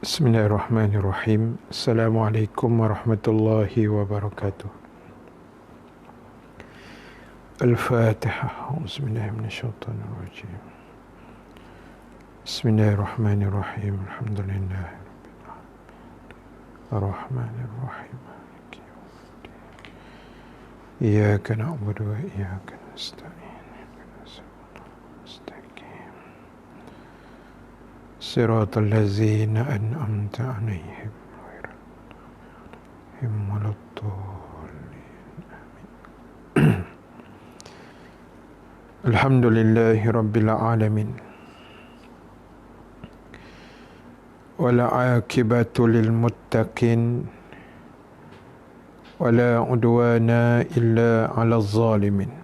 Bismillahirrahmanirrahim. Assalamualaikum warahmatullahi wabarakatuh. Al-Fatihah. Bismillahirrahmanirrahim. Bismillahirrahmanirrahim. Alhamdulillah. Ar-Rahmanirrahim. Iyyaka na'budu wa iyyaka nasta'in. Siratal ladzina an'amta 'alaihim ghairil waladdallin. Alhamdulillahi rabbil alamin. Wal 'aqibatu lil muttaqin. Wala 'udwana illa 'alal zalimin.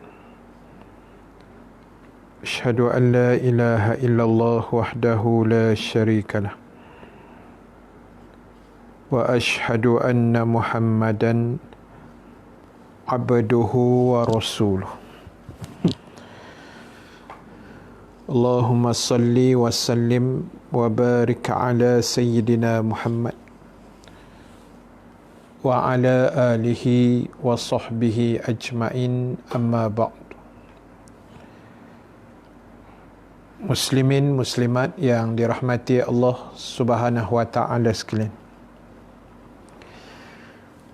Asyhadu an la ilaha illallah wahdahu la syarika lah. Wa asyhadu anna Muhammadan abduhu wa rasuluh. Allahumma salli wa sallim wa barik ala sayyidina Muhammad wa ala alihi wa sahbihi ajma'in, amma ba'd. Muslimin, muslimat yang dirahmati Allah Subhanahu wa ta'ala sekalian.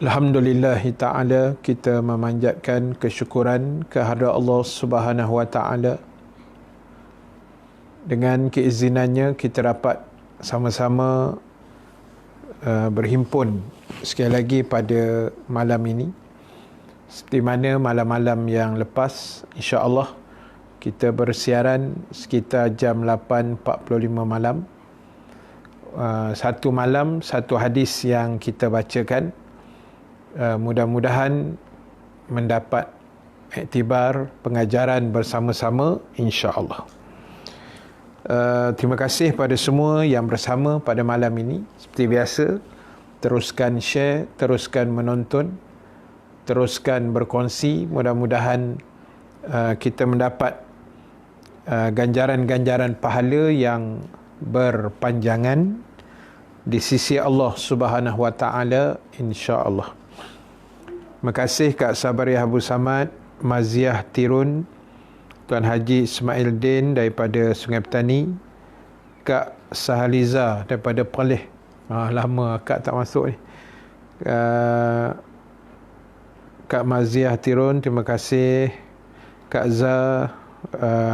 Alhamdulillah ta'ala, kita memanjatkan kesyukuran kehadrat Allah Subhanahu wa ta'ala. Dengan keizinannya kita dapat sama-sama berhimpun sekali lagi pada malam ini. Seperti mana malam-malam yang lepas, insya-Allah kita bersiaran sekitar jam 8.45 malam. Satu malam, satu hadis yang kita bacakan. Mudah-mudahan mendapat iktibar pengajaran bersama-sama, insya-Allah. Terima kasih pada semua yang bersama pada malam ini. Seperti biasa, teruskan share, teruskan menonton, teruskan berkongsi. Mudah-mudahan kita mendapat ganjaran-ganjaran pahala yang berpanjangan di sisi Allah Subhanahu wa ta'ala, insya-Allah. Terima kasih Kak Sabariah Abu Samad, Maziah Tirun, Tuan Haji Ismail Din daripada Sungai Petani, Kak Sahaliza daripada Perlis. Lama Kak tak masuk ni. Kak Maziah Tirun, terima kasih. Kak Zah,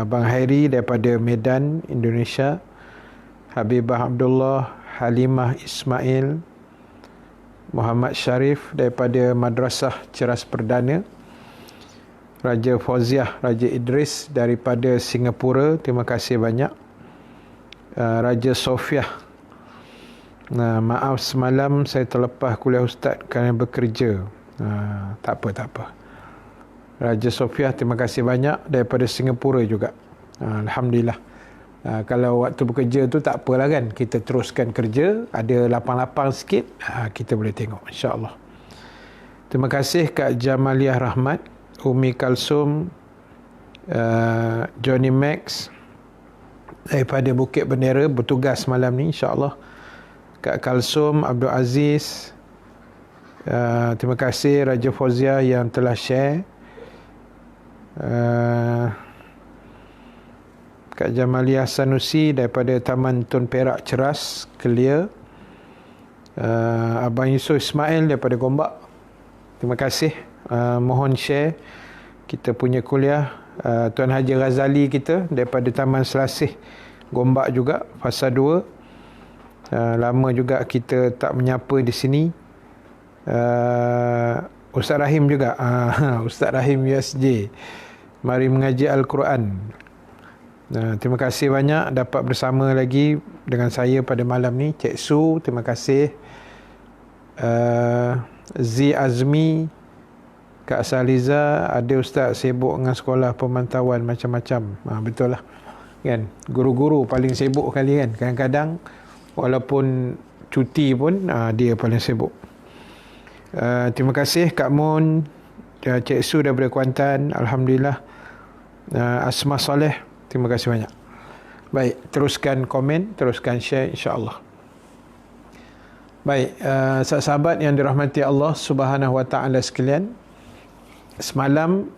Bang Hairi daripada Medan, Indonesia, Habibah Abdullah, Halimah Ismail, Muhammad Syarif daripada Madrasah Ceras Perdana, Raja Fauziah, Raja Idris daripada Singapura, terima kasih banyak. Raja Sofiah, maaf semalam saya terlepas kuliah ustaz kerana bekerja. Tak apa. Raja Sofiah, terima kasih banyak daripada Singapura juga. Alhamdulillah. Kalau waktu bekerja tu tak apalah kan, kita teruskan kerja, ada lapang-lapang sikit, kita boleh tengok, insya-Allah. Terima kasih Kak Jamaliah Rahmat, Umi Kalsum, Johnny Max daripada Bukit Bendera bertugas malam ni, insya-Allah. Kak Kalsum, Abdul Aziz, terima kasih Raja Fauzia yang telah share. Kak Jamaliah Sanusi daripada Taman Tun Perak Ceras, Kelia. Abang Yusof Ismail daripada Gombak, terima kasih. Mohon share kita punya kuliah. Tuan Haji Ghazali kita daripada Taman Selasih, Gombak juga, fasa 2. Lama juga kita tak menyapa di sini. Ustaz Rahim juga, Ustaz Rahim USJ, mari mengaji Al-Quran. Terima kasih banyak dapat bersama lagi dengan saya pada malam ni. Cik Su, terima kasih. Zi Azmi, Kak Saliza, ada ustaz sibuk dengan sekolah pemantauan macam-macam. Betul lah kan, guru-guru paling sibuk kali kan. Kadang-kadang walaupun cuti pun dia paling sibuk. Terima kasih Kak Mun, Cik Su daripada Kuantan, Alhamdulillah. Asma Soleh, terima kasih banyak. Baik, teruskan komen, teruskan share, insya-Allah. Baik, sahabat yang dirahmati Allah Subhanahu Wa Taala sekalian, malam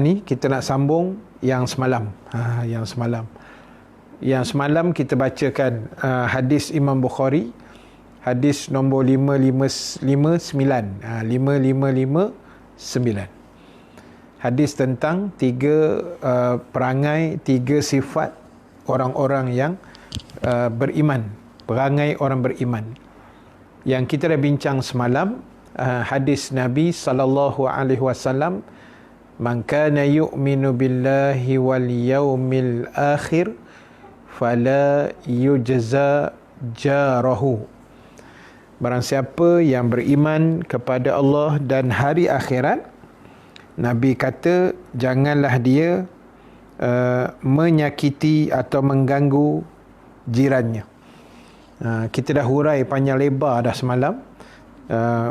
ni kita nak sambung yang semalam. Yang semalam kita bacakan hadis Imam Bukhari, hadis nombor 559. 5559. Hadis tentang 3 perangai, 3 sifat orang-orang yang beriman, perangai orang beriman. Yang kita dah bincang semalam, hadis Nabi sallallahu alaihi wasallam, man kana yu'minu billahi wal yaumil akhir fala yujza jarahu. Barang siapa yang beriman kepada Allah dan hari akhirat, Nabi kata janganlah dia menyakiti atau mengganggu jirannya. Kita dah hurai panjang lebar dah semalam.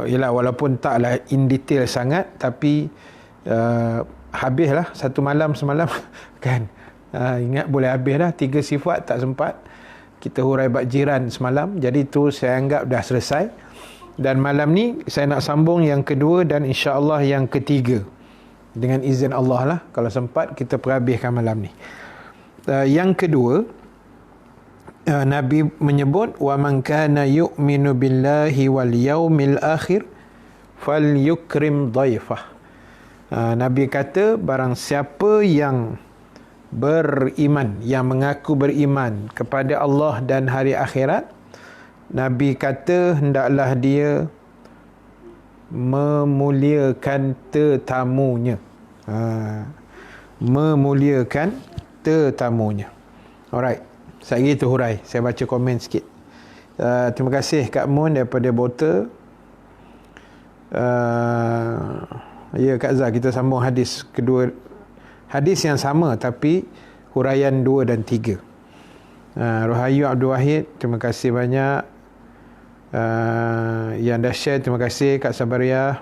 Yalah, walaupun taklah in detail sangat, tapi habislah satu malam semalam kan. Ingat boleh habis dah, 3 sifat tak sempat kita hurai bab jiran semalam. Jadi tu saya anggap dah selesai. Dan malam ni saya nak sambung yang kedua dan insya-Allah yang ketiga. Dengan izin Allah lah, kalau sempat kita perhabiskan malam ni. Yang kedua, Nabi menyebut wa man kana yu'minu billahi wal yaumil akhir falyukrim dhaifah. Nabi kata barang siapa yang beriman, yang mengaku beriman kepada Allah dan hari akhirat, Nabi kata hendaklah dia memuliakan tetamunya. Memuliakan tetamunya. Alright. Saya gitu hurai. Saya baca komen sikit. Terima kasih Kak Mun daripada Bota. Ya Kak Zah, kita sambung hadis kedua. Hadis yang sama tapi huraian 2 dan 3. Rohayu Abdul Wahid, terima kasih banyak. Yang dah share, terima kasih Kak Sabaria.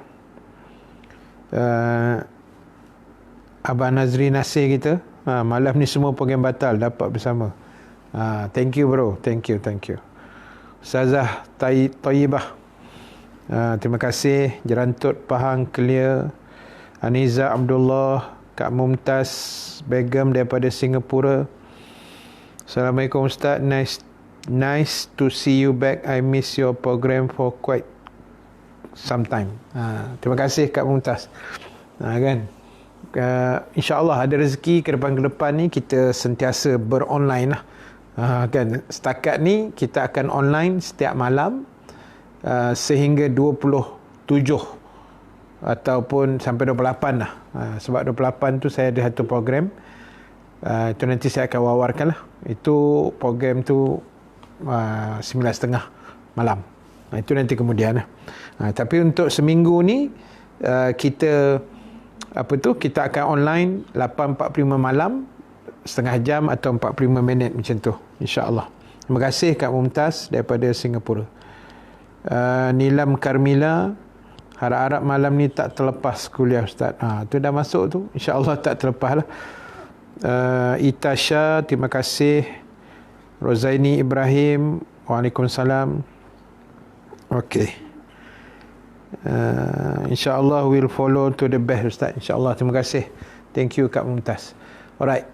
Abang Nazri Nasir kita. Malam ni semua program batal, dapat bersama. Thank you bro, thank you. Ustazah Tayyibah, terima kasih. Jerantut Pahang clear. Aniza Abdullah, Kak Mumtaz Begum daripada Singapura. Assalamualaikum Ustaz, nice to see you back. I miss your program for quite some time. Terima kasih Kak Mumtaz. Kan, insya-Allah ada rezeki ke depan ni kita sentiasa beronline lah. Kan, setakat ni kita akan online setiap malam sehingga 27 ataupun sampai 28 lah. Sebab 28 tu saya ada satu program, itu nanti saya akan wawarkan lah. Itu program tu 9.30 malam. Itu nanti kemudian lah. Tapi untuk seminggu ni kita akan online 8.45 malam, setengah jam atau 45 minit macam tu, insya-Allah. Terima kasih Kak Mumtaz daripada Singapura. Nilam Karmila, harap-harap malam ni tak terlepas kuliah Ustaz. Tu dah masuk tu, insya-Allah tak terlepas lah. Itasha, terima kasih. Rozaini Ibrahim, waalaikumsalam. Okey. InsyaAllah we'll follow to the best Ustaz, insyaAllah. Terima kasih, thank you Kak Mumtaz. Alright,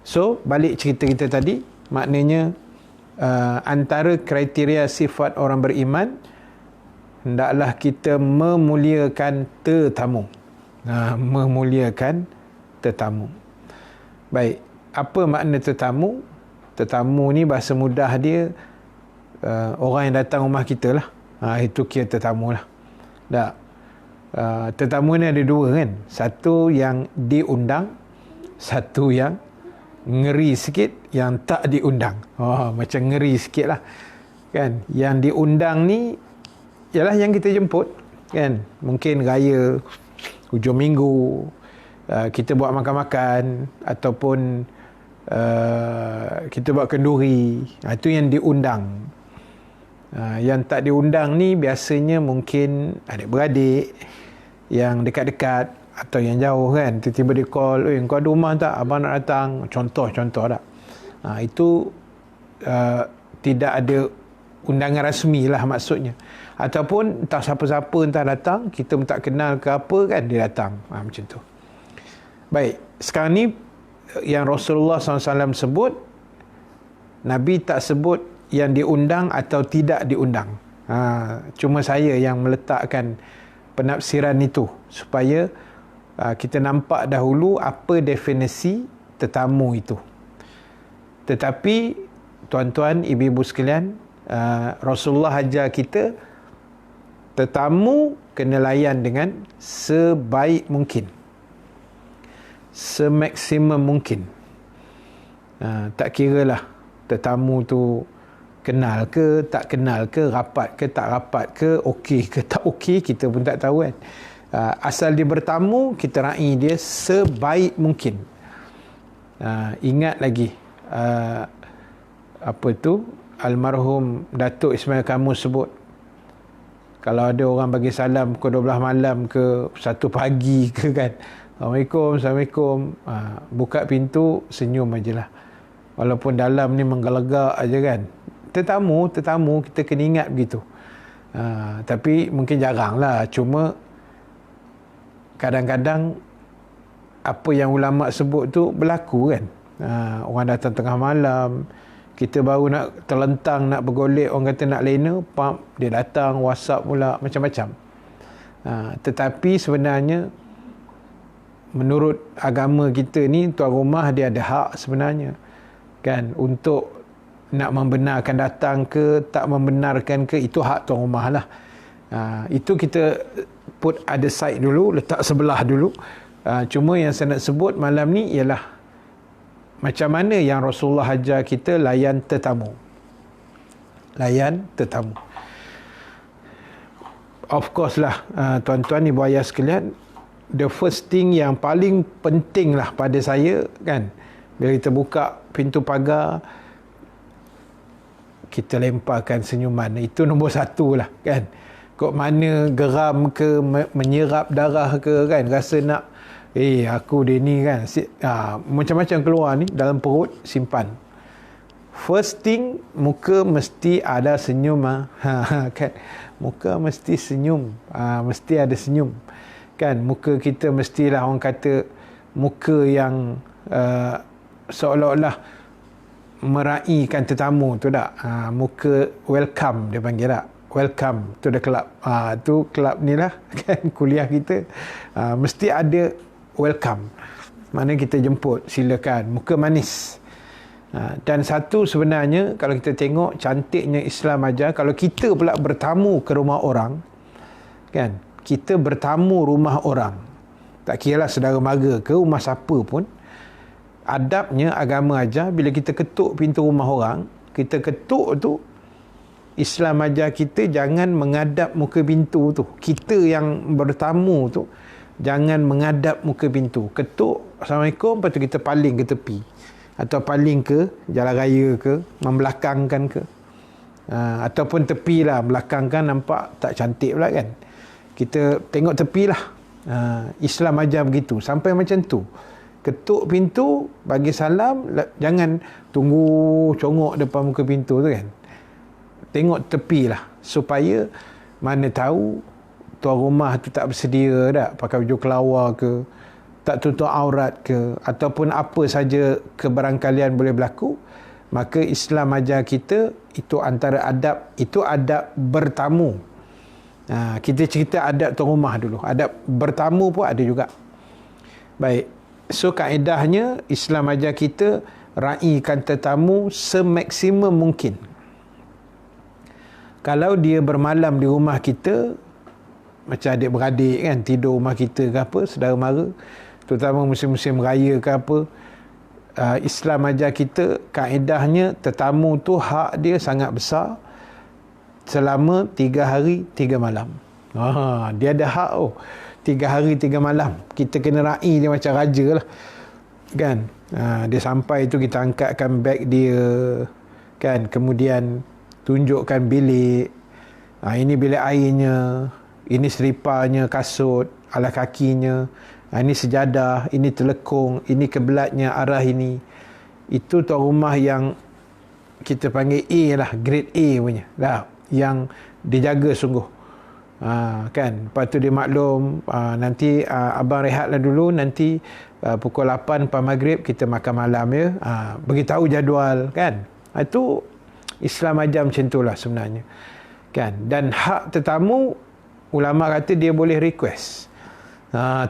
so balik cerita kita tadi, maknanya antara kriteria sifat orang beriman, hendaklah kita memuliakan tetamu. Memuliakan tetamu. Baik, apa makna tetamu? Tetamu ni bahasa mudah dia orang yang datang rumah kita lah. Itu kira tetamu lah. Tetamu ni ada 2 kan. Satu yang diundang, satu yang ngeri sikit, yang tak diundang. Macam ngeri sikit lah kan. Yang diundang ni ialah yang kita jemput kan. Mungkin raya, hujung minggu, kita buat makan-makan, ataupun kita buat kenduri. Itu yang diundang. Yang tak diundang ni biasanya mungkin adik-beradik yang dekat-dekat atau yang jauh kan. Tiba-tiba dia call, kau ada rumah tak? Abang nak datang. Contoh tak. Itu tidak ada undangan rasmi lah maksudnya. Ataupun entah siapa-siapa entah datang, kita pun tak kenal ke apa kan, dia datang. Macam tu. Baik, sekarang ni yang Rasulullah SAW sebut, Nabi tak sebut yang diundang atau tidak diundang. Cuma saya yang meletakkan penafsiran itu supaya kita nampak dahulu apa definisi tetamu itu. Tetapi tuan-tuan, ibu-ibu sekalian, Rasulullah ajar kita tetamu kena layan dengan sebaik mungkin, semaksimum mungkin. Tak kiralah tetamu tu kenal ke, tak kenal ke, rapat ke, tak rapat ke, okey ke, tak okey, kita pun tak tahu kan. Asal dia bertamu, kita raih dia sebaik mungkin. Ingat lagi, apa tu, almarhum Datuk Ismail Kamus sebut, kalau ada orang bagi salam pukul 12 malam ke 1 pagi ke kan, Assalamualaikum, buka pintu, senyum aje lah. Walaupun dalam ni menggelegak aja kan. Tetamu kita kena ingat begitu. Tapi mungkin jarang lah. Cuma kadang-kadang apa yang ulama sebut tu berlaku kan. Orang datang tengah malam, kita baru nak terlentang, nak bergolek, orang kata nak lena, dia datang, WhatsApp pula, macam-macam. Tetapi sebenarnya menurut agama kita ni, tuan rumah dia ada hak sebenarnya kan, untuk nak membenarkan datang ke, tak membenarkan ke, itu hak tuan rumah lah. Itu kita put ada side dulu, letak sebelah dulu. Cuma yang saya nak sebut malam ni ialah macam mana yang Rasulullah ajar kita layan tetamu. Layan tetamu. Of course lah, tuan-tuan, ibu ayah sekalian, the first thing yang paling penting lah pada saya kan, bila kita buka pintu pagar, kita lemparkan senyuman. Itu nombor satu lah kan. Kok mana geram ke, menyerap darah ke kan, rasa nak aku dia ni kan, macam-macam keluar ni dalam perut, simpan. First thing, muka mesti ada senyum kan. Muka mesti senyum, mesti ada senyum kan. Muka kita mestilah, orang kata, muka yang seolah-olah meraihkan tetamu tu tak. Muka welcome dia panggil tak. Welcome to the club. Tu club ni lah kan, kuliah kita. Mesti ada welcome. Mana kita jemput, silakan. Muka manis. Dan satu sebenarnya, kalau kita tengok cantiknya Islam ajar, kalau kita pula bertamu ke rumah orang, kan, kita bertamu rumah orang, tak kiralah saudara mara ke, rumah siapa pun, adabnya agama ajar, bila kita ketuk pintu rumah orang, kita ketuk tu, Islam ajar kita jangan menghadap muka pintu tu. Kita yang bertamu tu jangan menghadap muka pintu. Ketuk, Assalamualaikum, lepas tu kita paling ke tepi. Atau paling ke jalan raya ke, membelakangkan ke. Ataupun tepi lah, belakangkan nampak tak cantik pula kan. Kita tengok tepi lah. Islam ajar begitu. Sampai macam tu. Ketuk pintu, bagi salam, jangan tunggu congok depan muka pintu tu kan. Tengok tepi lah. Supaya mana tahu tuan rumah tu tak bersedia tak, pakai baju kelawar ke, tak tutup aurat ke, ataupun apa saja kebarangkalian boleh berlaku, maka Islam ajar kita, itu antara adab, itu adab bertamu. Kita cerita adab tuan rumah dulu. Adab bertamu pun ada juga. Baik. So kaedahnya Islam ajar kita raikan tetamu semaksimum mungkin. Kalau dia bermalam di rumah kita, macam adik-beradik kan, tidur rumah kita ke apa, saudara mara, terutama musim-musim raya ke apa, Islam ajar kita kaedahnya tetamu tu hak dia sangat besar selama 3 hari 3 malam. Dia ada hak 3 hari 3 malam. Kita kena raih dia macam raja lah kan. Dia sampai tu kita angkatkan beg dia kan, kemudian tunjukkan bilik, ini bilik airnya, ini seripanya, kasut, alas kakinya, ini sejadah, ini telekung, ini kiblatnya arah ini. Itu tuan rumah yang kita panggil A lah, grade A punya dah, yang dijaga sungguh. Kan, lepas tu dia maklum, nanti abang rehatlah dulu, nanti pukul 8 lepas maghrib kita makan malam ya. Beritahu jadual kan. Itu Islam ajar macam tu lah sebenarnya kan. Dan hak tetamu, ulama kata dia boleh request,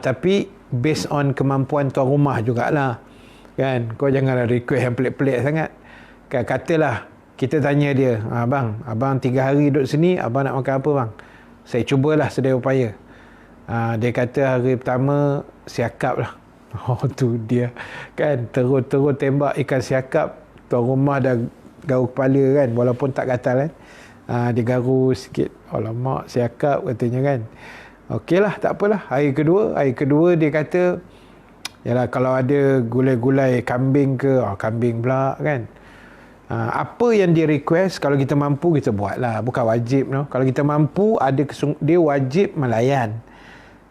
tapi based on kemampuan tuan rumah jugalah kan. Kau janganlah request yang pelik-pelik sangat kan. Katalah kita tanya dia, abang 3 hari duduk sini, abang nak makan apa bang? Saya cubalah sedaya upaya. Dia kata hari pertama siakap lah. Tu dia kan, terus tembak ikan siakap. Tuan rumah dah garu kepala kan, walaupun tak gatal kan. Dia garu sikit, alamak siakap katanya kan. Okey lah, tak apalah. Hari kedua dia kata, yalah kalau ada gulai-gulai kambing ke, kambing pula kan. Apa yang dia request, kalau kita mampu kita buat lah, bukan wajib no. Kalau kita mampu, dia wajib melayan,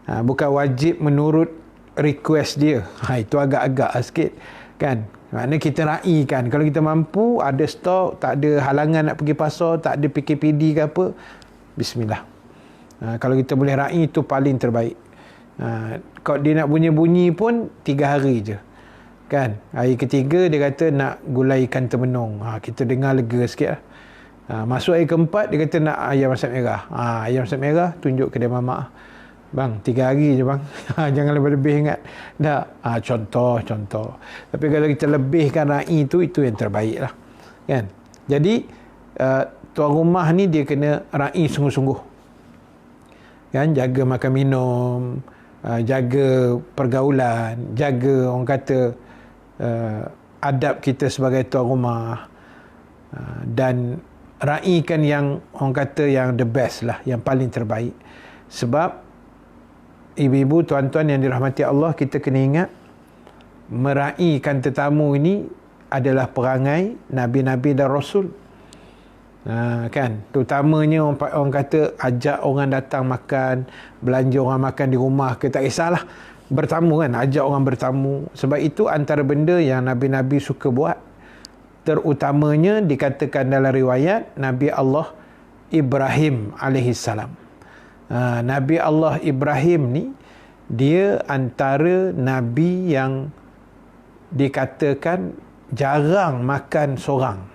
bukan wajib menurut request dia. Itu agak-agak sikit kan. Maknanya kita raikan, kalau kita mampu, ada stok, tak ada halangan nak pergi pasar, tak ada PKPD ke apa, bismillah. Kalau kita boleh rai, itu paling terbaik. Kalau dia nak bunyi-bunyi pun 3 hari je kan. Hari ketiga dia kata nak gulai ikan termenung, kita dengar lega sikit lah. Masuk hari keempat dia kata nak ayam masak merah. Ayam masak merah tunjuk kedai mamak, bang 3 hari je bang. Jangan lebih-lebih ingat dah. Contoh. Tapi kalau kita lebihkan rai itu yang terbaik lah kan. Jadi tuan rumah ni dia kena rai sungguh-sungguh kan. Jaga makan minum, jaga pergaulan, jaga orang kata adab kita sebagai tuan rumah, dan raikan yang orang kata yang the best lah, yang paling terbaik. Sebab ibu-ibu, tuan-tuan yang dirahmati Allah, kita kena ingat meraikan tetamu ini adalah perangai Nabi-Nabi dan Rasul. Kan, terutamanya orang kata ajak orang datang makan, belanja orang makan di rumah ke, tak kisahlah, bertamu kan, ajak orang bertamu. Sebab itu antara benda yang Nabi-Nabi suka buat. Terutamanya dikatakan dalam riwayat Nabi Allah Ibrahim alaihissalam. Nabi Allah Ibrahim ni dia antara Nabi yang dikatakan jarang makan seorang.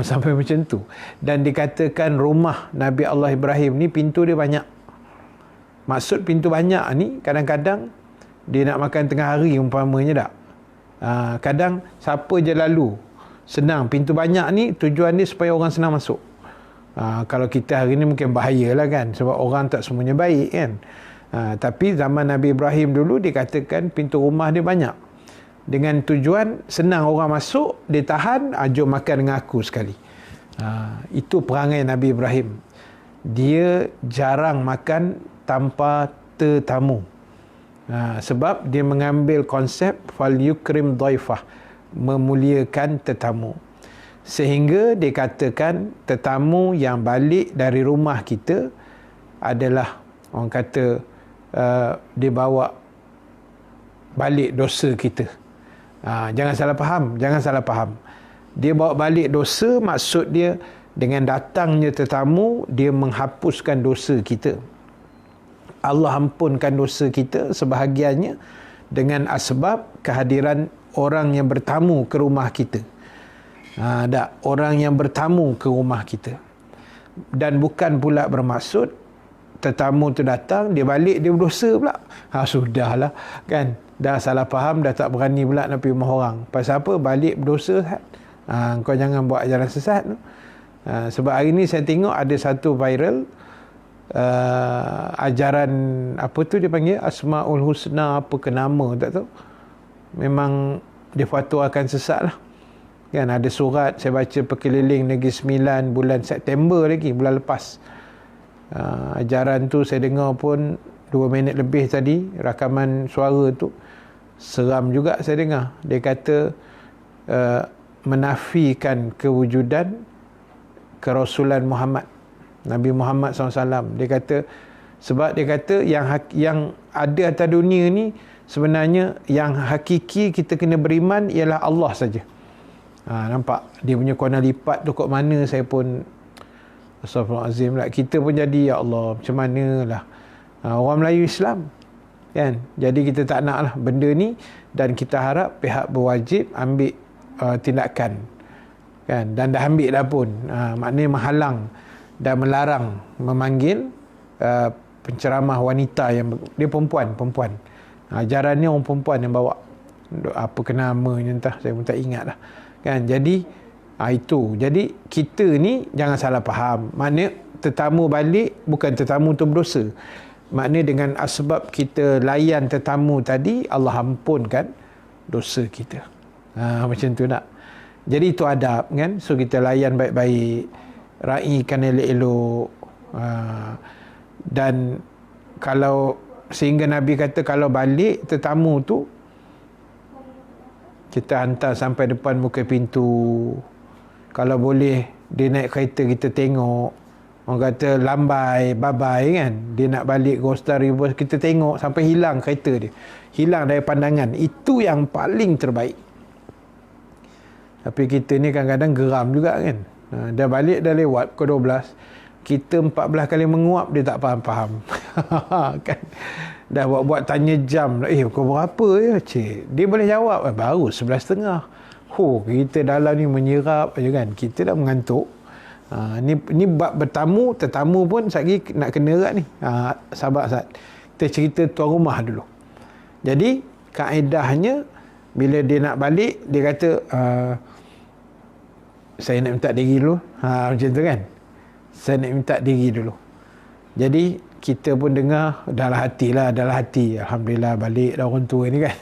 Sampai macam tu. Dan dikatakan rumah Nabi Allah Ibrahim ni pintu dia banyak. Maksud pintu banyak ni, kadang-kadang dia nak makan tengah hari umpamanya tak. Kadang siapa je lalu, senang. Pintu banyak ni tujuan dia supaya orang senang masuk. Kalau kita hari ni mungkin bahayalah kan, sebab orang tak semuanya baik kan. Tapi zaman Nabi Ibrahim dulu dikatakan pintu rumah dia banyak, dengan tujuan senang orang masuk, dia tahan, jom makan dengan aku sekali. Itu perangai Nabi Ibrahim. Dia jarang makan tanpa tetamu. Sebab dia mengambil konsep fal yukrim dhaifah, memuliakan tetamu. Sehingga dikatakan tetamu yang balik dari rumah kita adalah orang kata dia bawa balik dosa kita. Jangan salah faham. Dia bawa balik dosa, maksud dia dengan datangnya tetamu, dia menghapuskan dosa kita. Allah ampunkan dosa kita sebahagiannya dengan asbab kehadiran orang yang bertamu ke rumah kita. Orang yang bertamu ke rumah kita. Dan bukan pula bermaksud tetamu tu datang, dia balik, dia berdosa pula. Sudahlah kan. Dah salah faham, dah tak berani pula nak pergi rumah orang. Pasal apa? Balik berdosa kan. Kau jangan buat jalan sesat tu. Sebab hari ni saya tengok ada satu viral ajaran apa tu dia panggil, Asmaul Husna apa ke nama tak tahu, memang dia fatwakan sesat lah kan. Ada surat saya baca Perkeliling Negeri Sembilan bulan September lagi, bulan lepas. Ajaran tu saya dengar pun 2 minit lebih tadi, rakaman suara tu seram juga saya dengar. Dia kata menafikan kewujudan kerasulan Muhammad, Nabi Muhammad SAW. Dia kata, sebab dia kata yang ada atas dunia ni sebenarnya yang hakiki kita kena beriman ialah Allah saja. Nampak dia punya kuana lipat tu kat mana, saya pun astagfirullahalazim lah. Kita pun jadi, ya Allah, macam manalah orang Melayu Islam kan. Jadi kita tak nak lah benda ni, dan kita harap pihak berwajib ambil tindakan kan, dan dah ambil dah pun, maknanya menghalang dan melarang memanggil penceramah wanita yang dia perempuan. Ajarannya orang perempuan yang bawa, apa kena namanya entah, saya pun tak ingat lah kan. Jadi itu, jadi kita ni jangan salah faham, maknanya tetamu balik bukan tetamu tu berdosa. Maknanya dengan asbab kita layan tetamu tadi, Allah ampunkan dosa kita. Macam tu nak. Jadi itu adab kan. So kita layan baik-baik, raikan elok-elok, dan kalau sehingga Nabi kata kalau balik tetamu tu, kita hantar sampai depan muka pintu. Kalau boleh dia naik kereta, kita tengok. Orang kata lambai, babai kan, dia nak balik Costa River, kita tengok sampai hilang kereta dia, hilang dari pandangan. Itu yang paling terbaik. Tapi kita ni kadang-kadang geram juga kan. Dah balik, dah lewat pukul 12, kita 14 kali menguap, dia tak faham-faham. Kan? Dah buat-buat tanya jam, pukul berapa ya cik? Dia boleh jawab, baru 11.30. Kita dalam ni menyerap je kan, kita dah mengantuk. Ni bab bertamu, tetamu pun lagi nak kena erat ni. Sabar Ustaz, kita cerita tuan rumah dulu. Jadi kaedahnya bila dia nak balik, dia kata saya nak minta diri dulu. Macam tu kan, saya nak minta diri dulu. Jadi kita pun dengar, dalam hati lah, dalam hati, alhamdulillah balik dah orang tua ni kan.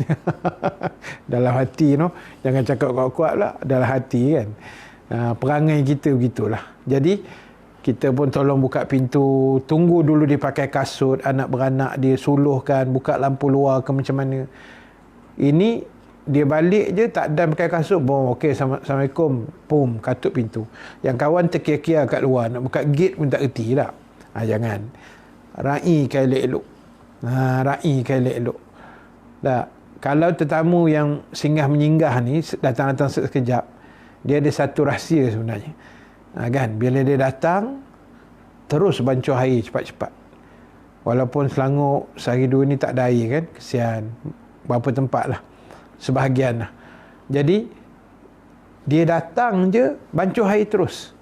Dalam hati no, jangan cakap kuat-kuat lah, dalam hati kan. Perangai kita begitulah. Jadi kita pun tolong buka pintu, tunggu dulu dia pakai kasut, anak beranak dia suluhkan, buka lampu luar ke macam mana. Ini dia balik je tak dan pakai kasut, okey, Assalamualaikum, pum, katuk pintu. Yang kawan terkia-kia kat luar, nak buka gate pun tak erti tak. Jangan. Raikan elok-elok. Raikan elok-elok. Tak. Kalau tetamu yang singgah menyinggah ni datang-datang sekejap, dia ada satu rahsia sebenarnya. Kan, bila dia datang, terus bancuh air cepat-cepat. Walaupun Selangor sehari dua ni tak ada air kan, kesian. Berapa tempat lah, sebahagian lah. Jadi dia datang je, bancuh air terus.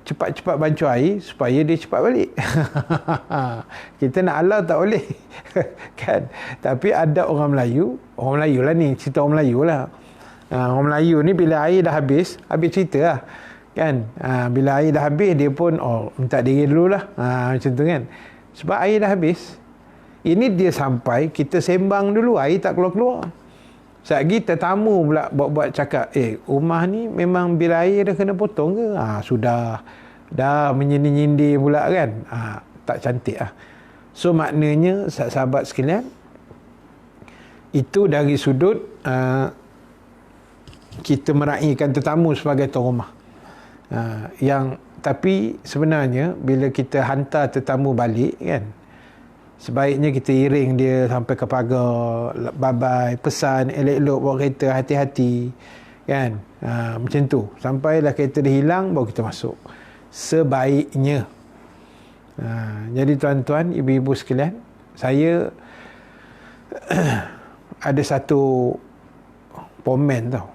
Cepat-cepat bancuh air supaya dia cepat balik. Kita nak halau tak boleh. Kan? Tapi ada orang Melayu lah ni, cerita orang Melayu lah. Orang Melayu ni bila air dah habis cerita lah. Kan? Bila air dah habis, dia pun minta diri dulu lah. Macam tu kan. Sebab air dah habis. Ini dia sampai, kita sembang dulu, air tak keluar-keluar. Sekali tetamu pula buat cakap, rumah ni memang bil air dah kena potong ke? Sudah. Dah menyindir-nyindir pula kan. Tak cantik lah. So maknanya, sahabat sekalian, itu dari sudut kita meraihkan tetamu sebagai tuan rumah. Tapi sebenarnya bila kita hantar tetamu balik kan, sebaiknya kita iring dia sampai ke pagar, bye-bye, pesan elok-elok bawa kereta, hati-hati kan. Macam tu, sampailah kereta dia hilang, baru kita masuk sebaiknya. Jadi tuan-tuan, ibu-ibu sekalian, saya ada satu pomen tau.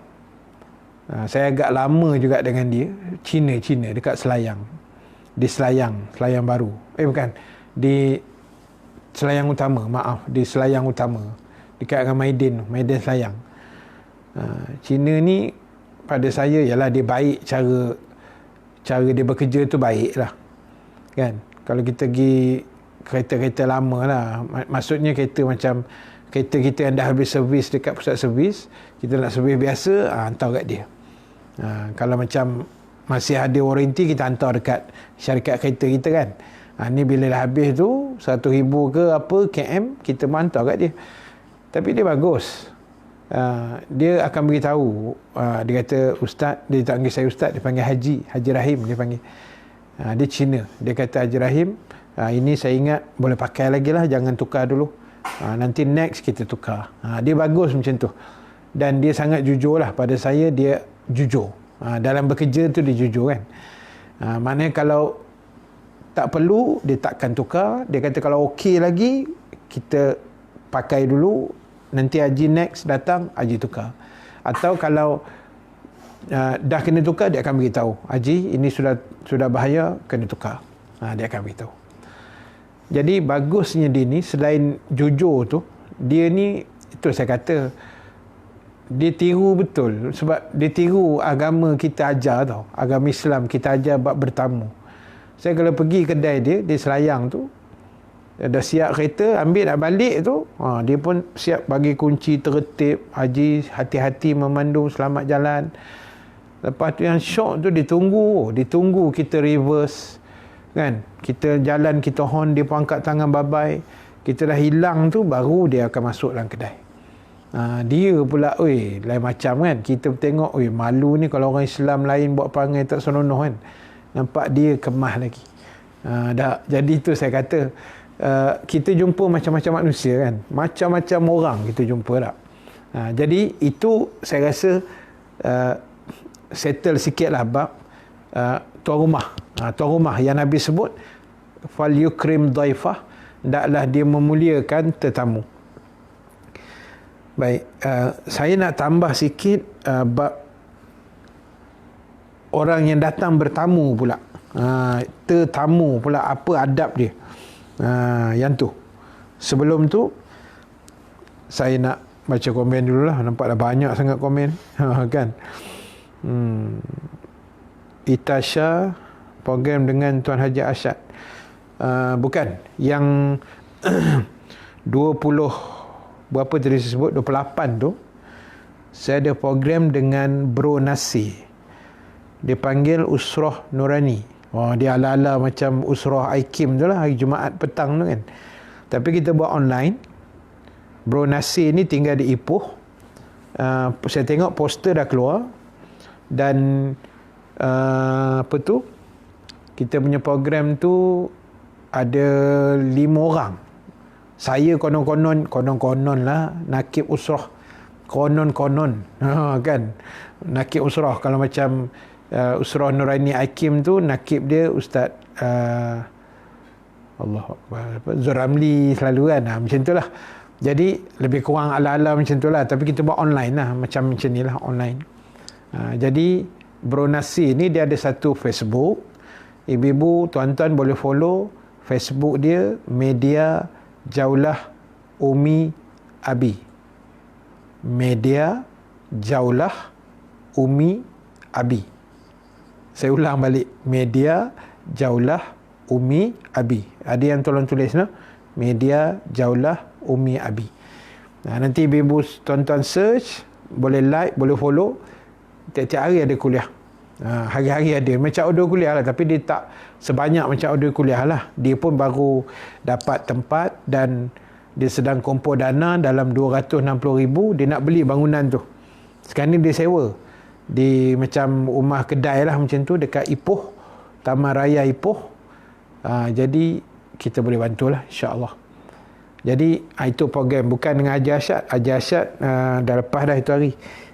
Saya agak lama juga dengan dia, Cina dekat Selayang. Di Selayang baru. Bukan, di Selayang Utama, di Selayang Utama. Dekat dengan Maiden Selayang. Cina ni pada saya ialah dia baik, cara dia bekerja tu baik lah. Kan? Kalau kita pergi kereta-kereta lama lah, maksudnya kereta macam kereta kita yang dah habis servis dekat pusat servis, kita nak servis biasa, hantar kat dia. Kalau macam masih ada warranty, kita hantar dekat syarikat kereta kita kan. Ni bila dah habis tu 1,000 ke apa km, kita hantar kat dia. Tapi dia bagus. Dia akan beritahu, dia kata ustaz, dia tak panggil saya ustaz, dia panggil Haji Rahim dia panggil. Dia Cina. Dia kata Haji Rahim, ini saya ingat boleh pakai lagi lah, jangan tukar dulu. Nanti next kita tukar. Dia bagus macam tu. Dan dia sangat jujur lah pada saya. Dia jujur. Dalam bekerja tu dia jujur kan. Maknanya kalau tak perlu, dia takkan tukar. Dia kata kalau okey lagi, kita pakai dulu, nanti Haji next datang, Haji tukar. Atau kalau dah kena tukar, dia akan beritahu, Haji ini sudah bahaya, kena tukar. Dia akan beritahu. Jadi bagusnya dia ni, selain jujur tu, dia ni, itu saya kata, dia tiru betul. Sebab dia tiru agama kita ajar tau. Agama Islam kita ajar bab bertamu. Saya kalau pergi kedai dia Selayang tu, dah siap kereta, ambil nak balik tu, dia pun siap bagi kunci tertib, Haji hati-hati memandu, selamat jalan. Lepas tu yang syok tu ditunggu kita reverse kan, kita jalan, kita horn, dia pun angkat tangan bye-bye, kita dah hilang tu, baru dia akan masuk dalam kedai. Dia pula lain macam kan, kita tengok malu ni kalau orang Islam lain buat perangai tak senonoh kan, nampak dia kemah lagi. Jadi tu saya kata, kita jumpa macam-macam manusia kan, macam-macam orang kita jumpa tak. Jadi itu saya rasa settle sikit lah bab tuan rumah. Tuan rumah yang Nabi sebut, fal yukrim dhaifah, hendaklah dia memuliakan tetamu. Baik, saya nak tambah sikit bab orang yang datang bertamu pula. Tetamu pula, apa adab dia. Yang tu. Sebelum tu, saya nak baca komen dulu lah. Nampaklah banyak sangat komen. Kan? Itasha, program dengan Tuan Haji Arsyad. Bukan. Yang 20 berapa tadi saya sebut, 28 tu, saya ada program dengan Bro Nasi. Dia panggil Usrah Nurani. Dia ala-ala macam Usrah Aikim tu lah, hari Jumaat petang tu kan. Tapi kita buat online. Bro Nasi ni tinggal di Ipoh. Saya tengok poster dah keluar. Dan apa tu, kita punya program tu ada 5 orang. Saya konon-konon lah nakib usrah. Konon-konon. Kan? Nakib usrah. Kalau macam Usrah Nurani Hakim tu, nakib dia Ustaz Zuramli selalu kan. Macam tu lah. Jadi lebih kurang ala-ala macam tu lah. Tapi kita buat online lah. Macam ni lah, online. Jadi Bro Nasi ni dia ada satu Facebook. Ibu-ibu, tuan-tuan boleh follow Facebook dia, Media Jaulah Umi Abi. Media Jaulah Umi Abi. Saya ulang balik. Media Jaulah Umi Abi. Ada yang tolong tulis no? Media Jaulah Umi Abi. Nanti ibu tuan-tuan search, boleh like, boleh follow. Tiap-tiap hari ada kuliah. Hari-hari ada. Macam audio kuliah lah. Tapi dia tak sebanyak macam audio kuliah lah. Dia pun baru dapat tempat dan dia sedang kumpul dana dalam 260,000. Dia nak beli bangunan tu. Sekarang ni dia sewa. Di macam rumah kedai lah macam tu. Dekat Ipoh. Taman Raya Ipoh. Jadi kita boleh bantulah, insyaAllah. Jadi itu program. Bukan dengan Haji Arsyad. Haji Arsyad dah lepas dah itu hari.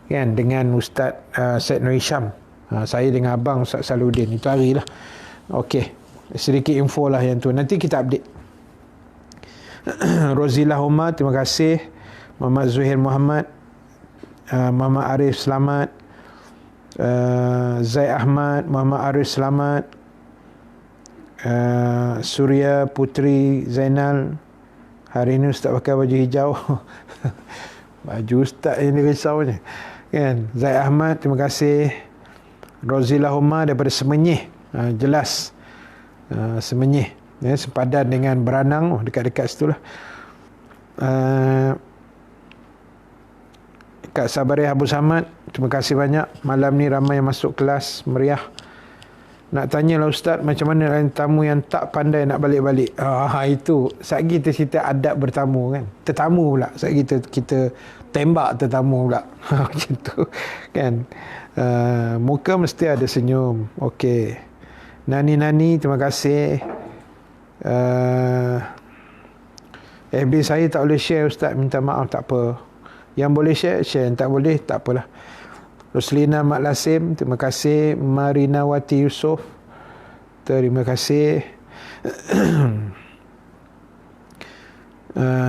Kan? Dengan Ustaz Syed Nur Hisham. Saya dengan abang Ustaz Saludin. Itu hari lah. Okey. Sedikit info lah yang tu. Nanti kita update. Rozilah Umar, terima kasih. Muhammad Zuhair Muhammad. Muhammad Arif, selamat. Zaid Ahmad, Muhammad Arif, selamat. Surya Putri Zainal, hari ini Ustaz pakai baju hijau. Baju Ustaz yang dirisaunya kan. Zaid Ahmad, terima kasih. Rozilah Umar daripada Semenyih, jelas Semenyih ya, sepadan dengan Beranang, dekat-dekat situ lah. Kak Sabariah Abu Samad, terima kasih banyak. Malam ni ramai yang masuk kelas, meriah. Nak tanyalah Ustaz, macam mana lain tamu yang tak pandai nak balik-balik? Itu saat kita cerita adab bertamu kan. Tetamu pula, saat kita tembak tetamu pula. Macam tu kan. Muka mesti ada senyum. Okey. Nani, terima kasih. FB saya tak boleh share Ustaz, minta maaf, tak apa. Yang boleh share, yang tak boleh, tak apalah. Roslina Mak Lasim, terima kasih. Marinawati Yusof, terima kasih.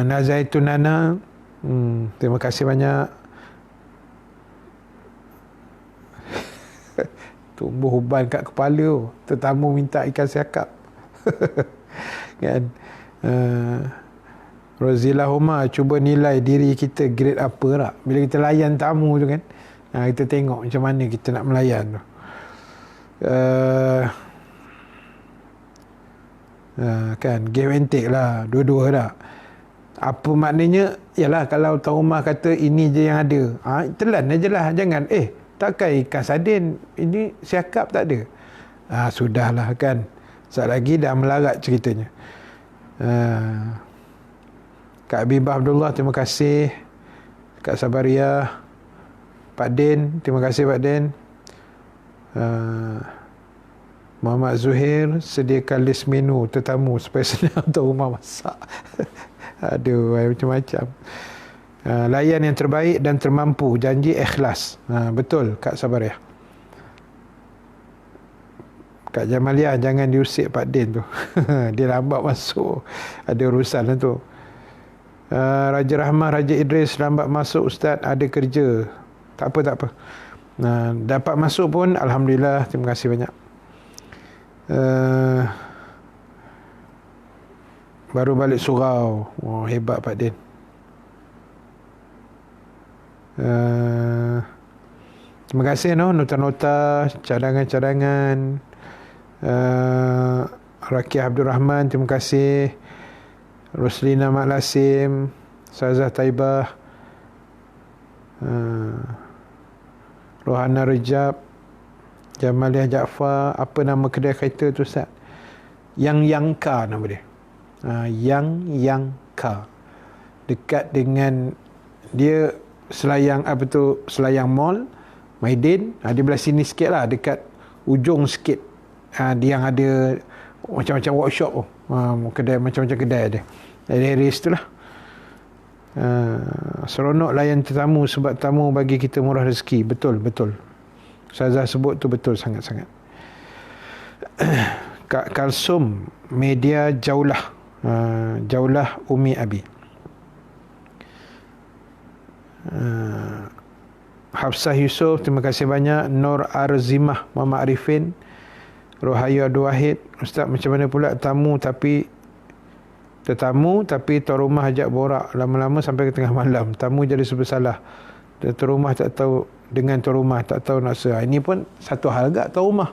Nazaitun Nana, terima kasih banyak. Tumbuh uban kat kepala, tetamu minta ikan siakap. Kan? Rozila Homa, cuba nilai diri kita grade apa tak bila kita layan tamu tu kan. Kita tengok macam mana kita nak melayan tu. Kan, give and take lah, dua-dua tak. Apa maknanya? Yalah, kalau tuan rumah kata ini je yang ada, telan aja lah. Jangan takkan ikan sardin, ini siakap tak ada. Sudahlah kan, sekejap lagi dah melarat ceritanya. Kak Habibah Abdullah, terima kasih. Kak Sabaria, Pak Din, terima kasih Pak Din. Muhammad Zuhair, sediakan list menu tetamu supaya senang untuk rumah masak. Aduh, macam-macam. Layan yang terbaik dan termampu, janji ikhlas. Betul Kak Sabaria. Kak Jamalia, jangan diusik Pak Din tu. Dia lambat masuk, ada urusan lah tu. Raja Rahmah, Raja Idris, lambat masuk Ustaz, ada kerja. Tak apa. Dapat masuk pun alhamdulillah, terima kasih banyak. Baru balik surau. Hebat Pak Din. Terima kasih nota-nota, cadangan-cadangan. Rakyat Abdul Rahman, terima kasih. Roslina Mak Lasim, Sazah Taibah, Rohana Rejab, Jamaliah Jaafar. Apa nama kedai kereta tu Ustaz? Yang nama dia. Yang dekat dengan dia Selayang Selayang Mall Maidin, dia belah sini sikit lah, dekat ujung sikit. Dia yang ada macam-macam workshop tu. Kedai, macam-macam kedai ada. Dari tu lah. Seronok layan tetamu sebab tamu bagi kita murah rezeki. Betul. Ustazah sebut tu betul sangat-sangat. Kak Kalsum, media Jaulah. Jaulah Umi Abi. Hafsah Yusof, terima kasih banyak. Nur Arzimah, Muhammad Arifin, Rohayu Abdul Wahid. Ustaz, macam mana pula tetamu tapi tuan rumah ajak borak lama-lama sampai ke tengah malam. Tamu jadi bersalah. Tuan rumah tak tahu dengan tuan rumah, tak tahu nak ini pun satu hal agak tuan rumah.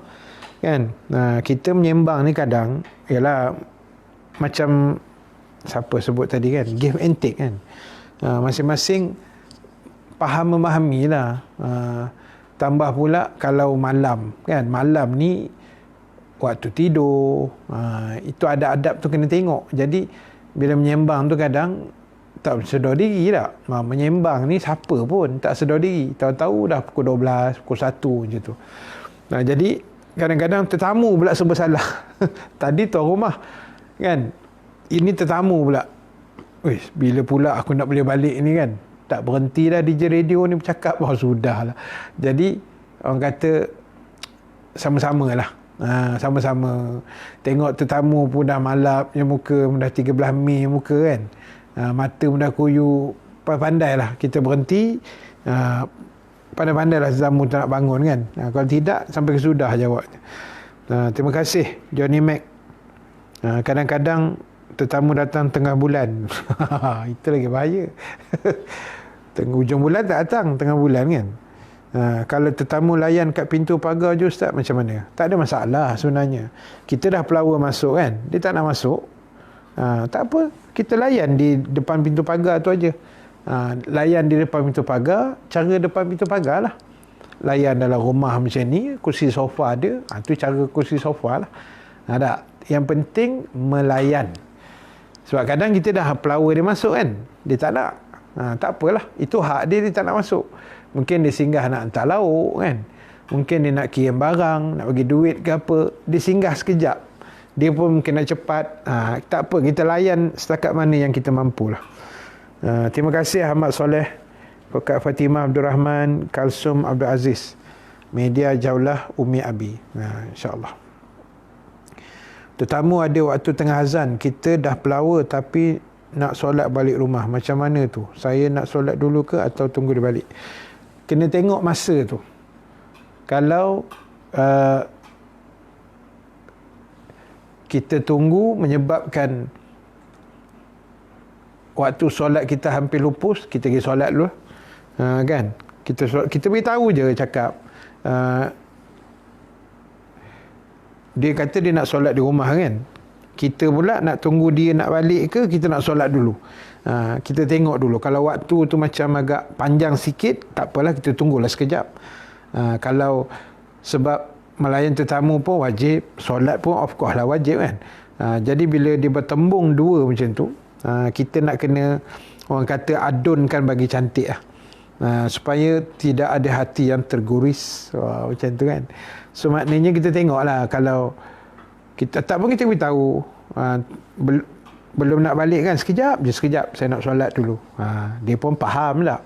Kan? Kita menyembang ni kadang ialah macam siapa sebut tadi kan, give and take kan. Masing-masing faham memahami lah. Tambah pula kalau malam kan, malam ni waktu tidur, itu ada adab tu kena tengok. Jadi bila menyembang tu kadang tak sedar diri tak. Menyembang ni siapa pun tak sedar diri, tahu-tahu dah pukul 12, pukul 1 macam tu. Jadi kadang-kadang tetamu pula serba salah. Tadi tuan rumah kan, ini tetamu pula. Bila pula aku nak boleh balik ni kan. Tak berhenti dah DJ radio ni bercakap. Sudah lah. Jadi orang kata sama-sama lah. Sama-sama. Tengok tetamu pun dah malap je muka, dah 13 Mei muka kan. Mata pun dah kuyu. Pandai lah kita berhenti. Pandai-pandai lah tetamu tak nak bangun kan. Kalau tidak, sampai kesudah jawab. Terima kasih Johnny Mac. Kadang-kadang tetamu datang tengah bulan. Itu lagi bahaya. Ujung bulan tak datang, tengah bulan kan. Kalau tetamu layan kat pintu pagar je Ustaz, macam mana? Tak ada masalah sebenarnya. Kita dah pelawa masuk kan, dia tak nak masuk, tak apa, kita layan di depan pintu pagar tu aja. Layan di depan pintu pagar, cara depan pintu pagar lah. Layan dalam rumah macam ni, kursi sofa ada, tu cara kursi sofa lah. Tak, yang penting melayan. Sebab kadang kita dah pelawa dia masuk kan, dia tak nak. Tak apalah, itu hak dia, dia tak nak masuk. Mungkin dia singgah nak hantar lauk kan, mungkin dia nak kirim barang, nak bagi duit ke apa, dia singgah sekejap, dia pun mungkin nak cepat. Tak apa, kita layan setakat mana yang kita mampu lah. Terima kasih Ahmad Soleh Kak Fatimah Abdul Rahman, Kalsum Abdul Aziz, Media Jaulah Umi Abi. InsyaAllah. Tetamu ada waktu tengah azan, kita dah pelawa tapi nak solat balik rumah. Macam mana tu? Saya nak solat dulu ke atau tunggu dia balik? Kena tengok masa tu. Kalau kita tunggu menyebabkan waktu solat kita hampir lupus, kita pergi solat dulu. Kan? Kita beritahu je, cakap. Dia kata dia nak solat di rumah kan. Kita pula nak tunggu dia nak balik ke, kita nak solat dulu. Kita tengok dulu. Kalau waktu tu macam agak panjang sikit, tak apalah, kita tunggulah sekejap. Kalau sebab melayan tetamu pun wajib, solat pun of course lah wajib kan. Jadi bila dia bertembung dua macam tu, kita nak kena, orang kata, adunkan bagi cantik lah. Supaya tidak ada hati yang terguris. Macam tu kan. So maknanya kita tengoklah, kalau kita tak pun kita beritahu, belum nak balik kan, sekejap saya nak solat dulu. Dia pun faham lah.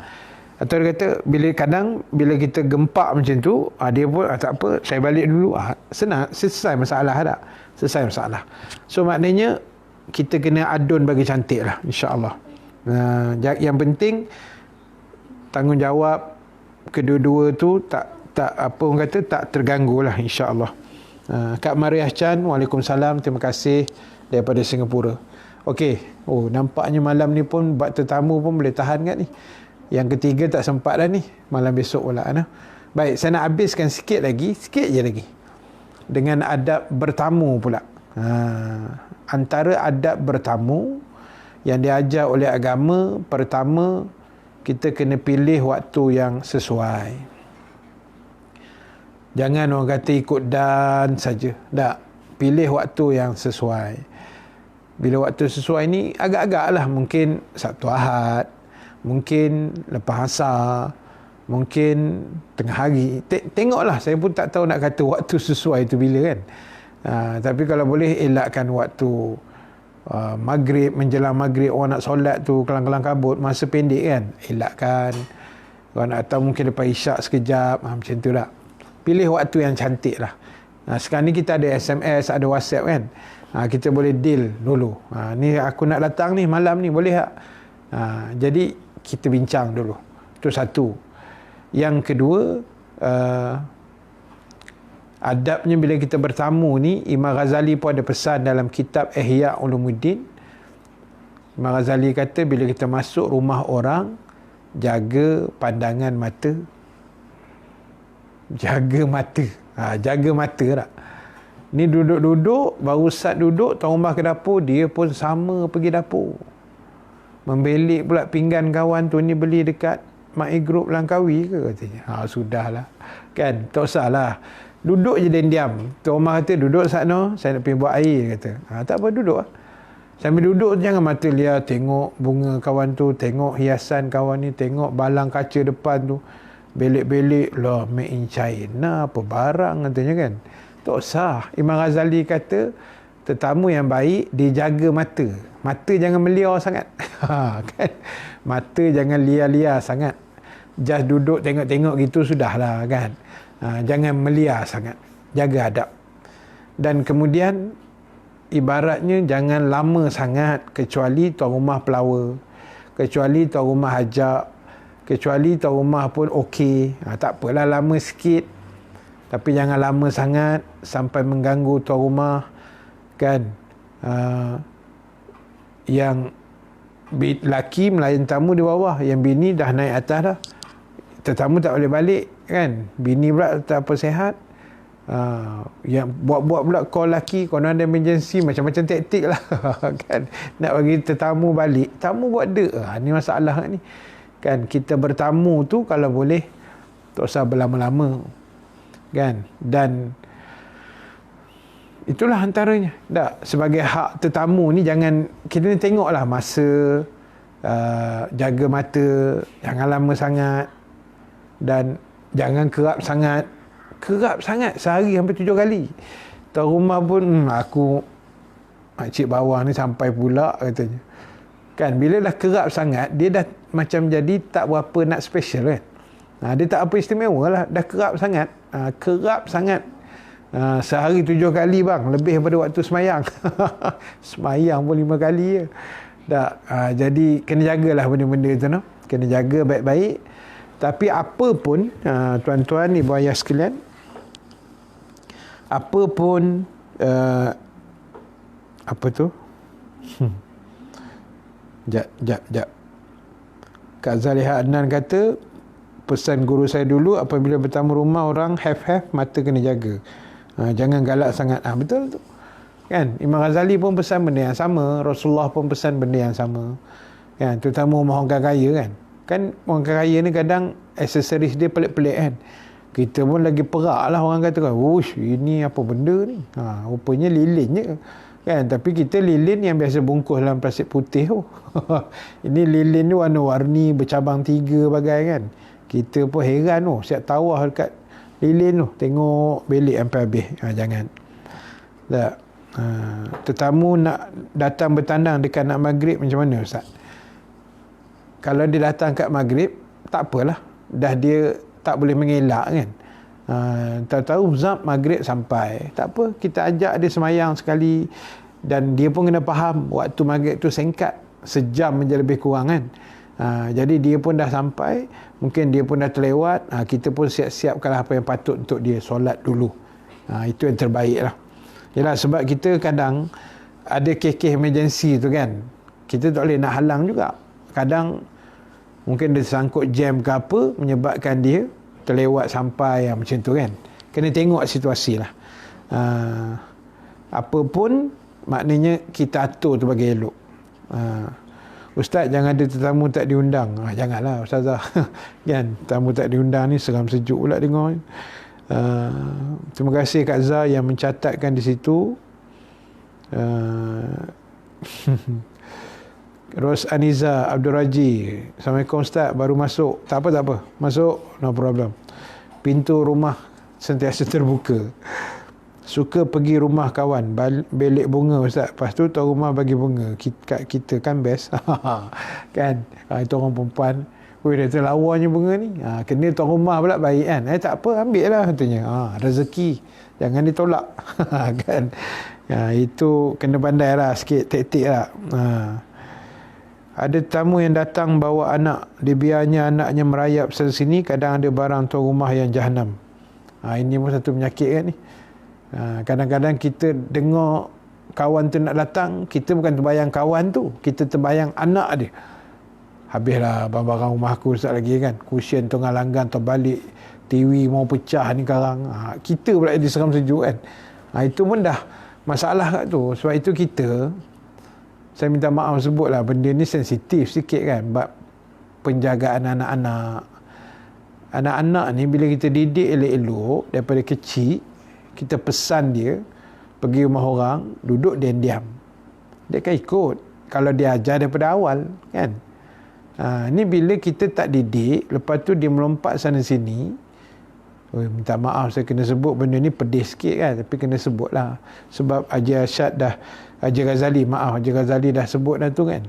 Atau dia kata, bila kita gempak macam tu, dia pun tak apa, saya balik dulu. Senang, selesai masalah tak? Selesai masalah. So maknanya kita kena adun bagi cantik lah, insya-Allah. Yang penting tanggungjawab kedua-dua tu tak apa orang kata, tak terganggu lah, insya-Allah. Kak Mariah Chan, Waalaikumsalam, terima kasih daripada Singapura. Okey, nampaknya malam ni pun buat tetamu pun boleh tahan kat ni. Yang ketiga tak sempat dah ni, malam besok pula. Baik, saya nak habiskan sikit je lagi dengan adab bertamu pula. Antara adab bertamu yang diajar oleh agama, pertama, kita kena pilih waktu yang sesuai. Jangan orang kata ikut dan saja. Tak. Pilih waktu yang sesuai. Bila waktu sesuai ni, agak-agak lah. Mungkin Sabtu Ahad, mungkin lepas asar, mungkin tengah hari. Tengoklah, saya pun tak tahu nak kata waktu sesuai tu bila kan. Tapi kalau boleh elakkan waktu maghrib, menjelang maghrib, orang nak solat tu kelang-kelang kabut, masa pendek kan, elakkan. Atau mungkin lepas isyak sekejap, macam tu tak. Pilih waktu yang cantik lah. Sekarang ni kita ada SMS, ada WhatsApp kan. Kita boleh deal dulu. Ni aku nak datang ni malam ni, boleh tak? Jadi kita bincang dulu. Itu satu. Yang kedua, adabnya bila kita bertamu ni, Imam Ghazali pun ada pesan dalam kitab Ihya Ulumuddin. Imam Ghazali kata, bila kita masuk rumah orang, jaga pandangan mata. Jaga mata. Jaga mata tak? Ni duduk-duduk, baru start duduk, tuan rumah ke dapur, dia pun sama pergi dapur. Membelik pula pinggan kawan tu, ni beli dekat Mak Group Langkawi ke katanya. Sudahlah. Kan, tak usahlah. Duduk je dan diam. Tuan rumah kata, duduk sana, saya nak pergi buat air, kata. Tak apa, duduk lah. Sambil duduk, jangan mata liar, tengok bunga kawan tu, tengok hiasan kawan ni, tengok balang kaca depan tu. Belik-belik lah, made in China, apa barang katanya kan. Tak usah. Imam Ghazali kata, tetamu yang baik, dia jaga mata. Mata jangan meliar sangat. Kan? Mata jangan liar-liar sangat. Just duduk tengok-tengok gitu sudahlah kan. Jangan meliar sangat. Jaga adab. Dan kemudian, ibaratnya jangan lama sangat, kecuali tuan rumah pelawa, kecuali tuan rumah ajak, kecuali tuan rumah pun okey. Tak apalah lama sikit. Tapi jangan lama sangat sampai mengganggu tuan rumah kan. Yang lelaki melayan tamu di bawah, yang bini dah naik atas dah. Tetamu tak boleh balik kan. Bini pula tak apa sihat. Yang buat-buat pula call lelaki, kalau ada emergency, macam-macam taktik lah kan. Nak bagi tetamu balik, tamu buat dek. Ni masalah ni kan. Kita bertamu tu kalau boleh tak usah berlama-lama kan. Dan itulah antaranya. Tak, sebagai hak tetamu ni, jangan, kita ni tengoklah masa, jaga mata, jangan lama sangat, dan jangan kerap sangat. Kerap sangat sehari hampir 7 kali. Tuan rumah pun, aku makcik bawah ni sampai pula katanya kan. Bila dah kerap sangat, dia dah macam jadi tak berapa nak special kan. Dia tak apa istimewa lah, dah kerap sangat. Sehari 7 kali bang, lebih daripada waktu semayang. Semayang pun 5 kali je. Jadi kena jagalah benda-benda tu, no? Kena jaga baik-baik. Tapi apa pun, tuan-tuan, ibu ayah sekalian, apa pun, apa tu? Jap. Kak Zaliha Adnan kata, pesan guru saya dulu, apabila bertamu rumah orang, have mata kena jaga. Jangan galak sangat. Betul tu. Kan? Imam Ghazali pun pesan benda yang sama, Rasulullah pun pesan benda yang sama. Kan? Terutama orang kaya kan. Kan orang kaya ni kadang aksesoris dia pelik-pelik kan. Kita pun lagi perak lah, orang kata kan, wush, ini apa benda ni? Rupanya lilin je. Kan? Tapi kita lilin yang biasa bungkus dalam plastik putih tu. Ini lilin tu warna-warni, bercabang 3 bagai kan. Kita pun heran tu, siap tawah dekat lilin tu, tengok belik sampai habis. Jangan. Tak. Tetamu nak datang bertandang dekat nak maghrib macam mana Ustaz? Kalau dia datang kat maghrib, tak apalah. Dah dia tak boleh mengelak kan. Tahu-tahu zap maghrib sampai. Tak apa, kita ajak dia semayang sekali. Dan dia pun kena faham waktu maghrib tu singkat. Sejam je lebih kurang kan. Jadi dia pun dah sampai. Mungkin dia pun dah terlewat. Kita pun siap-siapkanlah apa yang patut untuk dia solat dulu. Itu yang terbaik lah. Yalah, sebab kita kadang ada kes-kes emergency tu kan. Kita tak boleh nak halang juga. Kadang mungkin dia sangkut jam ke apa, menyebabkan dia terlewat sampai macam tu kan. Kena tengok situasi lah. Apa pun maknanya kita atur tu bagi elok. Ustaz, jangan ada tetamu tak diundang. Janganlah Ustazah. Kan, tetamu tak diundang ni seram sejuk pula dengar. Terima kasih Kak Zah yang mencatatkan di situ. Ros Aniza Abdul Raji, Assalamualaikum Ustaz, baru masuk. Tak apa, masuk, no problem. Pintu rumah sentiasa terbuka. Suka pergi rumah kawan, belik bunga Ustaz. Lepas tu tuan rumah bagi bunga. Kita kan best. Kan, itu orang perempuan. Weh, dah terlawanya bunga ni. Kena tuan rumah pula baik kan. Tak apa, ambil lah katanya. Rezeki. Jangan ditolak. Kan. Itu kena pandai lah sikit, taktik lah. Ada tamu yang datang bawa anak. Dibiarnya anaknya merayap sana sini. Kadang ada barang tuan rumah yang jahanam. Ini pun satu penyakit kan ni. Kadang-kadang kita dengar kawan tu nak datang, kita bukan terbayang kawan tu, kita terbayang anak dia. Habislah barang-barang rumah aku Ustaz lagi kan. Cushion tengah langgan terbalik, TV mau pecah ni sekarang. Kita pula jadi seram sejuk kan. Itu pun dah masalah kat tu. Sebab itu kita, saya minta maaf sebutlah, benda ni sensitif sikit kan. Sebab penjagaan anak-anak. Anak-anak ni bila kita didik elok-elok daripada kecil, kita pesan dia pergi rumah orang, duduk diam-diam. Dia akan ikut kalau dia ajar daripada awal kan. Ni bila kita tak didik, lepas tu dia melompat sana sini. Minta maaf saya kena sebut benda ni pedih sikit kan, tapi kena sebut lah. Sebab Haji Arsyad dah, Haji Ghazali dah sebut dah tu kan.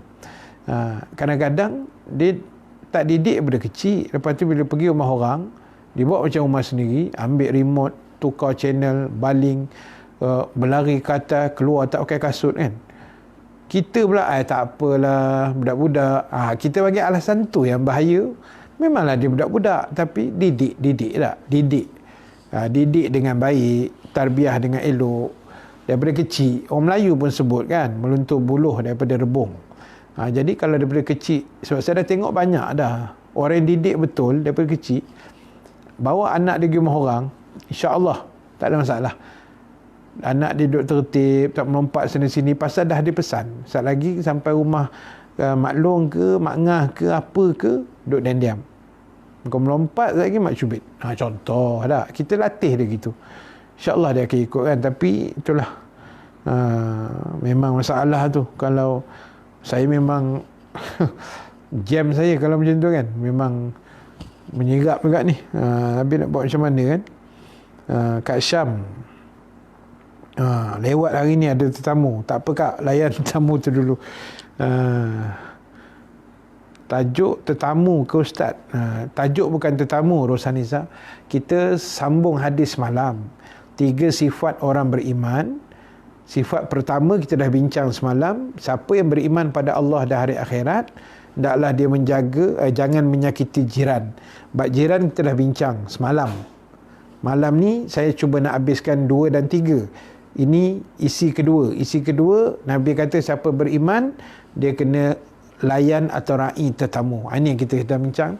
Kadang-kadang dia tak didik daripada kecil. Lepas tu bila pergi rumah orang, dia buat macam rumah sendiri, ambil remote, tukar channel, baling, berlari ke atas, keluar tak pakai kasut kan. Kita pula tak apalah, budak-budak. Kita bagi alasan tu yang bahaya. Memanglah dia budak-budak, tapi didik tak? Didik dengan baik, tarbiyah dengan elok. Daripada kecil, orang Melayu pun sebut kan, meluntur buluh daripada rebung. Jadi kalau daripada kecil, sebab saya dah tengok banyak dah, orang yang didik betul daripada kecil, bawa anak dia pergi rumah orang, insya-Allah tak ada masalah. Anak dia duduk tertib, tak melompat sini-sini, pasal dah dia pesan. Saat lagi sampai rumah Mak Long ke, Mak Ngah ke, apa ke, duduk diam-diam. Kau melompat lagi Mak Cubit. Contoh tak? Kita latih dia gitu. InsyaAllah dia akan ikut kan. Tapi itulah, memang masalah tu. Kalau saya memang jam saya kalau macam tu kan, memang menyerap juga ni. Habis nak buat macam mana kan. Kak Syam, lewat hari ni ada tetamu. Tak apa Kak, layan tetamu tu dulu. tajuk tetamu ke Ustaz. Tajuk bukan tetamu Rosaniza. Kita sambung hadis malam. 3 sifat orang beriman. Sifat pertama kita dah bincang semalam. Siapa yang beriman pada Allah dan hari akhirat, hendaklah dia menjaga, jangan menyakiti jiran. Bab jiran kita dah bincang semalam. Malam ni saya cuba nak habiskan 2 dan 3. Ini isi kedua. Isi kedua, Nabi kata siapa beriman, dia kena layan atau ra'i tetamu. Ini yang kita dah bincang.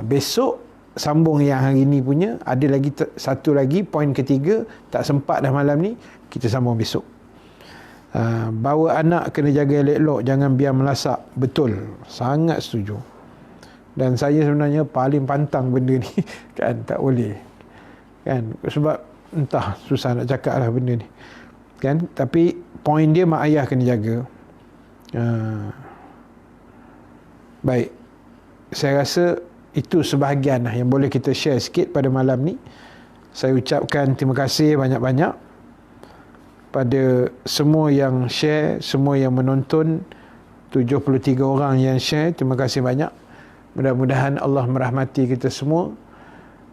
Besok sambung yang hari ni punya. Ada lagi satu lagi, poin ketiga. Tak sempat dah malam ni, kita sambung besok. Bawa anak kena jaga elok-elok, jangan biar melasak. Betul, sangat setuju. Dan saya sebenarnya paling pantang benda ni. Kan, tak boleh. Kan, sebab entah, susah nak cakap lah benda ni. Kan, tapi poin dia mak ayah kena jaga. Baik, saya rasa itu sebahagian yang boleh kita share sikit pada malam ni. Saya ucapkan terima kasih banyak-banyak pada semua yang share, semua yang menonton, 73 orang yang share, terima kasih banyak. Mudah-mudahan Allah merahmati kita semua.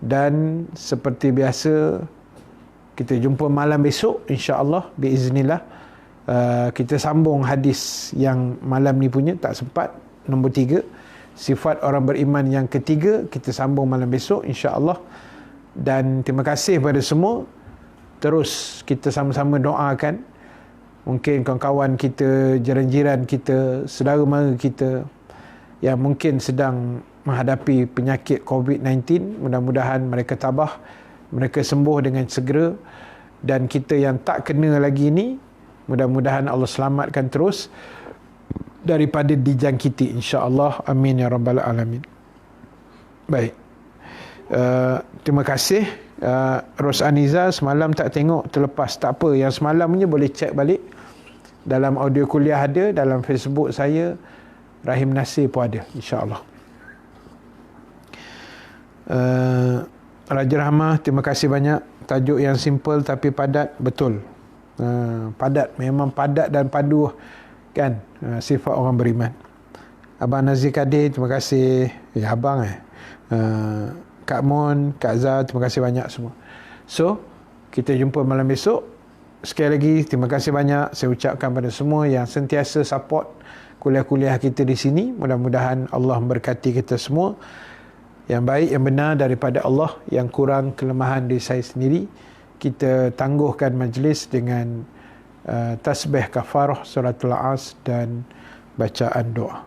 Dan seperti biasa, kita jumpa malam besok insya-Allah biiznillah. Kita sambung hadis yang malam ni punya, tak sempat, nombor 3, sifat orang beriman yang ketiga, kita sambung malam besok insya-Allah. Dan terima kasih pada semua. Terus kita sama-sama doakan, mungkin kawan-kawan kita, jiran-jiran kita, saudara mara kita yang mungkin sedang menghadapi penyakit COVID-19, mudah-mudahan mereka tabah, mereka sembuh dengan segera. Dan kita yang tak kena lagi ni, mudah-mudahan Allah selamatkan terus daripada dijangkiti insya-Allah. Amin ya rabbal alamin. Baik, terima kasih. Rosaniza semalam tak tengok, terlepas, tak apa, yang semalam punya boleh cek balik dalam audio kuliah ada, dalam Facebook saya Rahim Nasir pun ada insya-Allah. Raja Rahmah, terima kasih banyak. Tajuk yang simple tapi padat. Betul, padat, memang padat dan padu kan, sifat orang beriman. Abang Nazir Kadir, terima kasih. Abang Kak Mon, Kak Zah, terima kasih banyak semua. So, kita jumpa malam besok. Sekali lagi, terima kasih banyak saya ucapkan pada semua yang sentiasa support kuliah-kuliah kita di sini. Mudah-mudahan Allah memberkati kita semua. Yang baik, yang benar daripada Allah, yang kurang kelemahan diri saya sendiri. Kita tangguhkan majlis dengan tasbih kafarah, suratul As dan bacaan doa.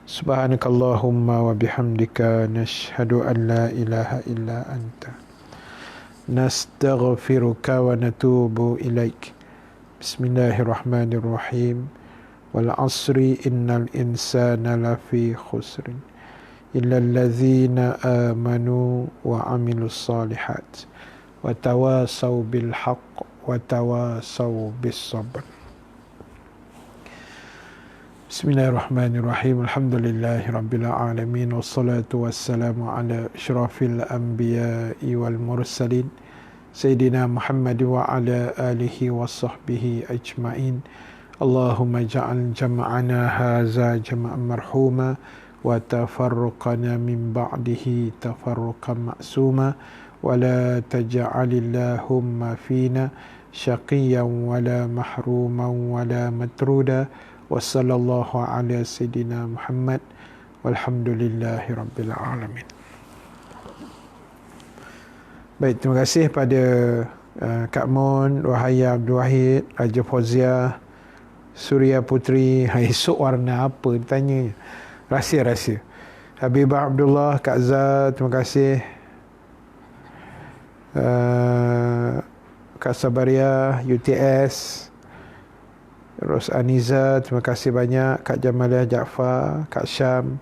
Subhanakallahumma wa bihamdika nashhadu an la ilaha illa anta nastaghfiruka wa natubu ilaik. Bismillahirrahmanirrahim. Wal asri innal insana lafi khusrin illa allazina amanu wa amilus salihat wa tawasaw bil haqq wa tawasaw bis sabr. Bismillahirrahmanirrahim. Alhamdulillahi rabbil alamin, wassalatu wassalamu ala asyrafil anbiya'i wal mursalin Sayyidina Muhammad wa ala alihi wa sahbihi ajma'in. Allahumma ja'al jama'ana haza jama'an marhuma wa tafarruqana min ba'dihi tafarruqan ma'suma wa la taj'alillahumma fina syaqiyan wa la mahruman wa la matruda. Wa sallallahu ala sayyidina Muhammad walhamdulillahi rabbil alamin. Baik, terima kasih pada Kak Mon, Wahaya Abdul Wahid, Raja Fauzia, Surya Putri. Esok warna apa ditanya? Rahsia-rahsia. Habibah Abdullah, Kak Zah, terima kasih. Kak Sabaria, UTS, Rosaniza, terima kasih banyak. Kak Jamaliah Jaafar, Kak Syam,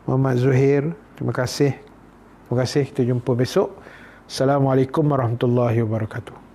Muhammad Zuhair, terima kasih. Terima kasih, kita jumpa besok. Assalamualaikum warahmatullahi wabarakatuh.